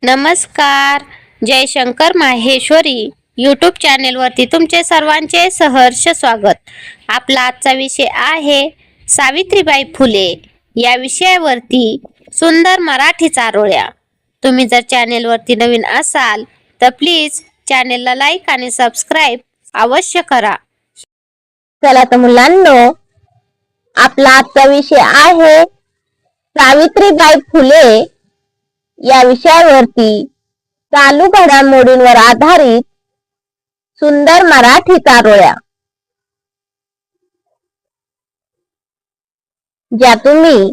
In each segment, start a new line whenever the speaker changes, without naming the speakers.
नमस्कार. जयशंकर माहेश्वरी यूट्यूब चॅनेलवरती तुमचे सर्वांचे सहर्ष स्वागत. आपला आजचा विषय आहे सावित्रीबाई फुले या विषयावरती सुंदर मराठी चारोळ्या. तुम्ही जर चॅनेलवरती नवीन असाल तर प्लीज चॅनेलला लाईक आणि सबस्क्राईब अवश्य करा.
चला तर मुलांनो, आपला आजचा विषय आहे सावित्रीबाई फुले या विषयावरती चालू घडामोडींवर आधारित सुंदर मराठी चारोळ्या, ज्या तुम्ही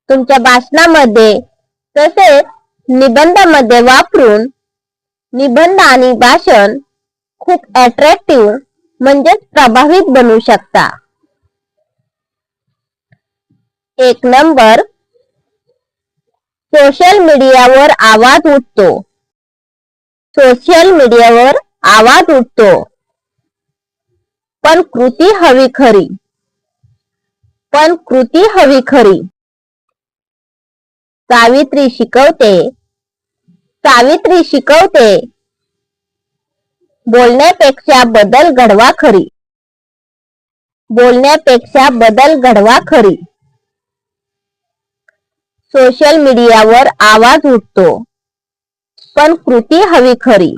तुमच्या भाषणामध्ये तसेच निबंधामध्ये वापरून निबंध आणि भाषण खूप अट्रॅक्टिव्ह म्हणजेच प्रभावित बनवू शकता. 1 नंबर, सोशल मीडियावर आवाज उठतो. सोशल मीडियावर आवाज उठतो, पण कृती हवी खरी. पण कृती हवी खरी. सावित्री शिकवते. सावित्री शिकवते. बोलण्यापेक्षा बदल घडवा खरी. बोलण्यापेक्षा बदल घडवा खरी. सोशल मीडियावर आवाज उठतो, पण कृती हवी खरी.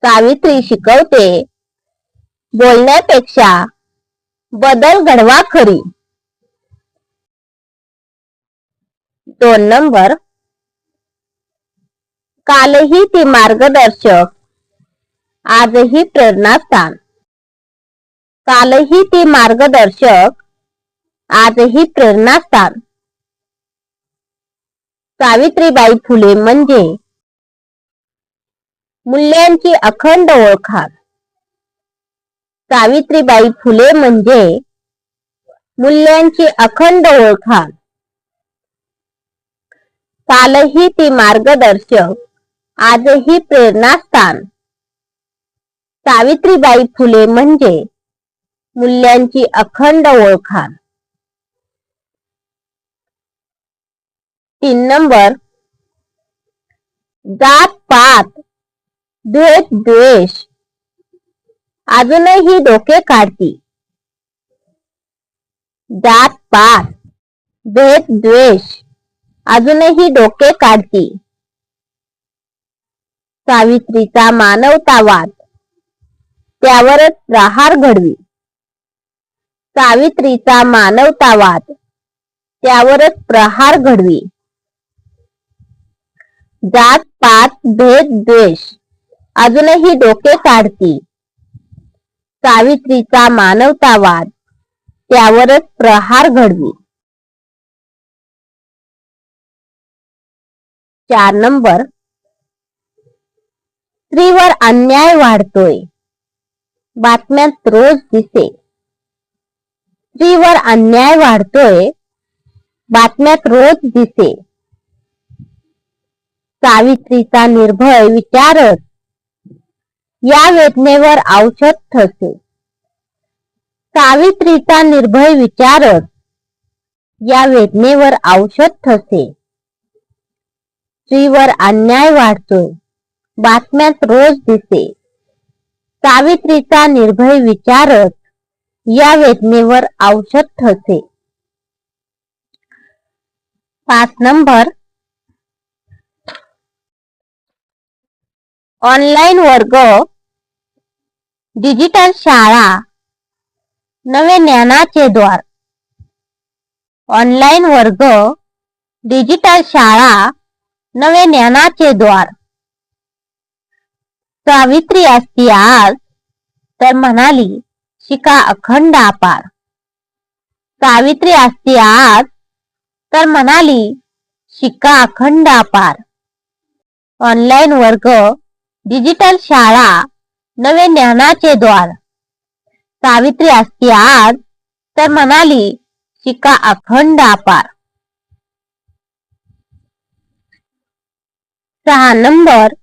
सावित्री शिकवते. बोलण्यापेक्षा बदल घडवा खरी. 2 नंबर, कालही ती मार्गदर्शक, आजही प्रेरणास्थान. कालही ती मार्गदर्शक, आजही प्रेरणास्थान. सावित्रीबाई फुले म्हणजे मूल्यांची अखंड ओळखाण. सावित्रीबाई फुले म्हणजे मूल्यांची अखंड ओळखाण. कालही ती मार्गदर्शक, आजही प्रेरणास्थान. सावित्रीबाई फुले म्हणजे मूल्यांची अखंड ओळखाण. 3 नंबर, जात पात भेद द्वेष अजूनही डोके काढती. जात पात भेद द्वेष अजूनही डोके काढती. सावित्रीचा मानवतावाद, त्यावरच प्रहार घडवी. सावित्रीचा मानवतावाद, त्यावरच प्रहार घडवी. जात पात भेद द्वेष अजूनही डोके काढती. सावित्रीचा मानवतावाद, त्यावरच प्रहार घडवी. 4 नंबर, स्त्रीवर अन्याय वाढतोय, बातम्यात रोज दिसे. स्त्रीवर अन्याय वाढतोय, बातम्यात रोज दिसे. सावित्रीचा निर्भय विचारच या वेदनेवर औषध ठसे. सावित्रीचा निर्भय विचारच या वेदनेवर औषध ठसे. स्त्रीवर अन्याय वाढतोय, बातम्यात रोज दिसे. सावित्रीचा निर्भय विचारच या वेदनेवर औषध ठसे. 5 नंबर, ऑनलाईन वर्ग, डिजिटल शाळा, नवे ज्ञानाचे द्वार. ऑनलाईन वर्ग, डिजिटल शाळा, नवे ज्ञानाचे द्वार. सावित्री असती आज तर म्हणाली शिका अखंड अपार. सावित्री असती आज तर म्हणाली शिका अखंड अपार. ऑनलाईन वर्ग, डिजिटल शाळा, नवे ज्ञानाचे द्वार. सावित्री असती आज तर म्हणाली शिका अखंड अपार. 6 नंबर,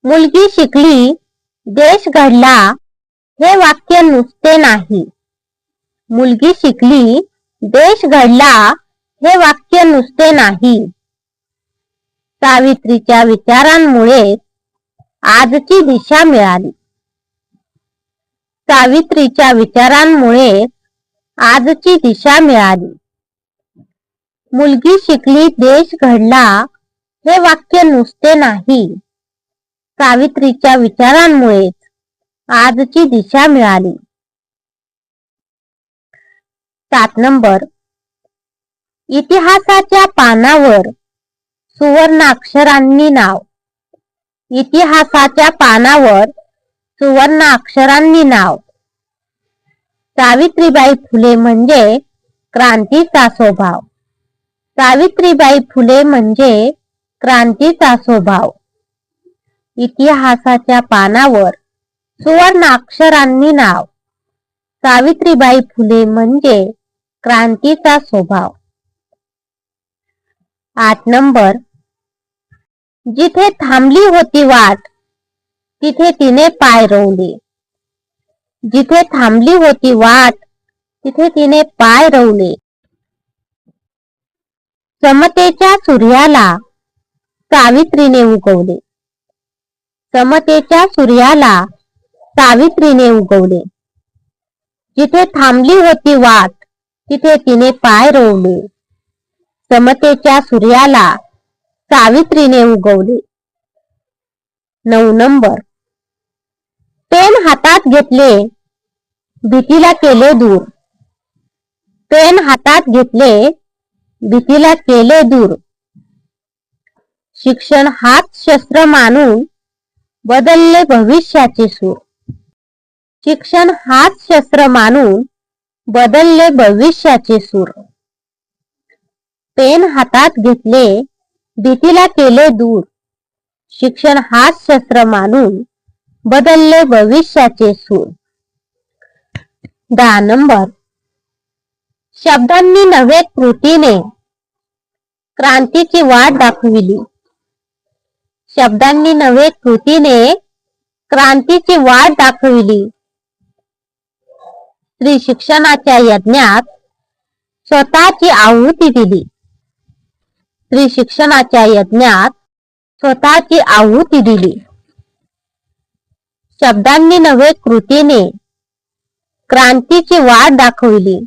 मुलगी शिकली देश घडला हे वाक्य नुसते नाही. मुलगी शिकली देश घडला हे वाक्य नुसते नाही. सावित्रीच्या विचारांमुळे आजची दिशा मिळाली. सावित्रीच्या विचारांमुळे आजची दिशा मिळाली. मुलगी शिकली देश घडला हे वाक्य नुसते नाही, सावित्रीच्या विचारांमुळेच आजची दिशा मिळाली. 7 नंबर, इतिहासाच्या पानावर सुवर्णाक्षरांनी नाव. इतिहासाच्या पानावर सुवर्णाक्षरांनी नाव. सावित्रीबाई फुले म्हणजे क्रांतीचा स्वभाव. सावित्रीबाई फुले म्हणजे क्रांतीचा स्वभाव. इतिहासाच्या पानावर सुवर्णाक्षरांनी नाव. सावित्रीबाई फुले म्हणजे क्रांतीचा स्वभाव. 8 नंबर, जिथे थांबली होती वाट तिथे तिने पाय रोवले. जिथे थांबली होती वाट तिथे तिने पाय रोवले. समतेच्या सूर्याला सावित्रीने उगवले. समतेच्या सूर्याला सावित्रीने उगवले. जिथे थांबली होती वाट तिथे तिने पाय रोवले. समतेच्या सूर्याला सावित्रीने उगवले. 9 नंबर, पेन हातात घेतले भीतीला केले दूर. पेन हातात घेतले भीतीला केले दूर. शिक्षण हाच शस्त्र मानून बदलले भविष्याचे सूर. शिक्षण हाच शस्त्र मानून बदलले भविष्याचे सूर. पेन हातात घेतले भीतीला केले दूर. शिक्षण हाच शस्त्र मानून बदलले भविष्याचे सूर. 10 नंबर, शब्दांनी नव्हे कृतीने क्रांतीची वाट दाखविली. शब्दांनी नव्हे कृतीने क्रांतीची वाट दाखविली. स्त्री शिक्षणाच्या यज्ञात स्वतःची आहुती दिली. स्त्री शिक्षणाच्या यज्ञात स्वतःची आहुती दिली. शब्दांनी नव्हे कृतीने क्रांतीची वाट दाखविली.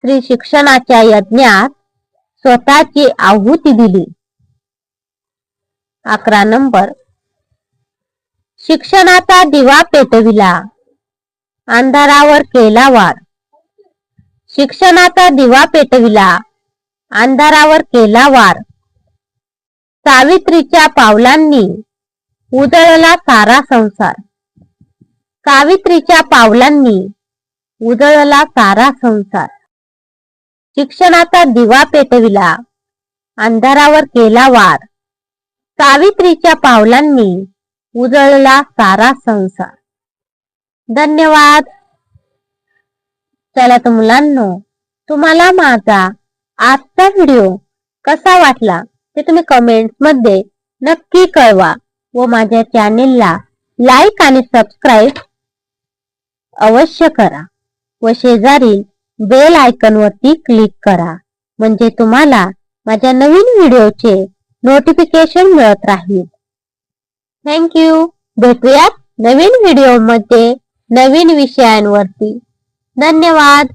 स्त्री शिक्षणाच्या यज्ञात स्वतःची आहुती दिली. 11 नंबर, शिक्षणाचा दिवा पेटविला अंधारावर केला वार. शिक्षणाचा दिवा पेटविला अंधारावर केला वार. सावित्रीच्या पावलांनी उजळला सारा संसार. सावित्रीच्या पावलांनी उजळला सारा संसार. शिक्षणाचा दिवा पेटविला अंधारावर केला वार. सावित्रीच्या पावलांनी उजळला सारा संसार. धन्यवाद. चला तर मुलांनो, तुम्हाला माझा आजचा व्हिडिओ कसा वाटला ते तुम्ही कमेंट्स मध्ये नक्की कळवा व माझ्या चॅनेलला लाईक आणि सबस्क्राईब अवश्य करा व शेजारील बेल आयकॉन वरती क्लिक करा, म्हणजे तुम्हाला माझ्या नवीन व्हिडिओचे नोटिफिकेशन मिळत राहील. थँक्यू. भेटूयात नवीन व्हिडिओ मध्ये नवीन विषयांवरती. धन्यवाद.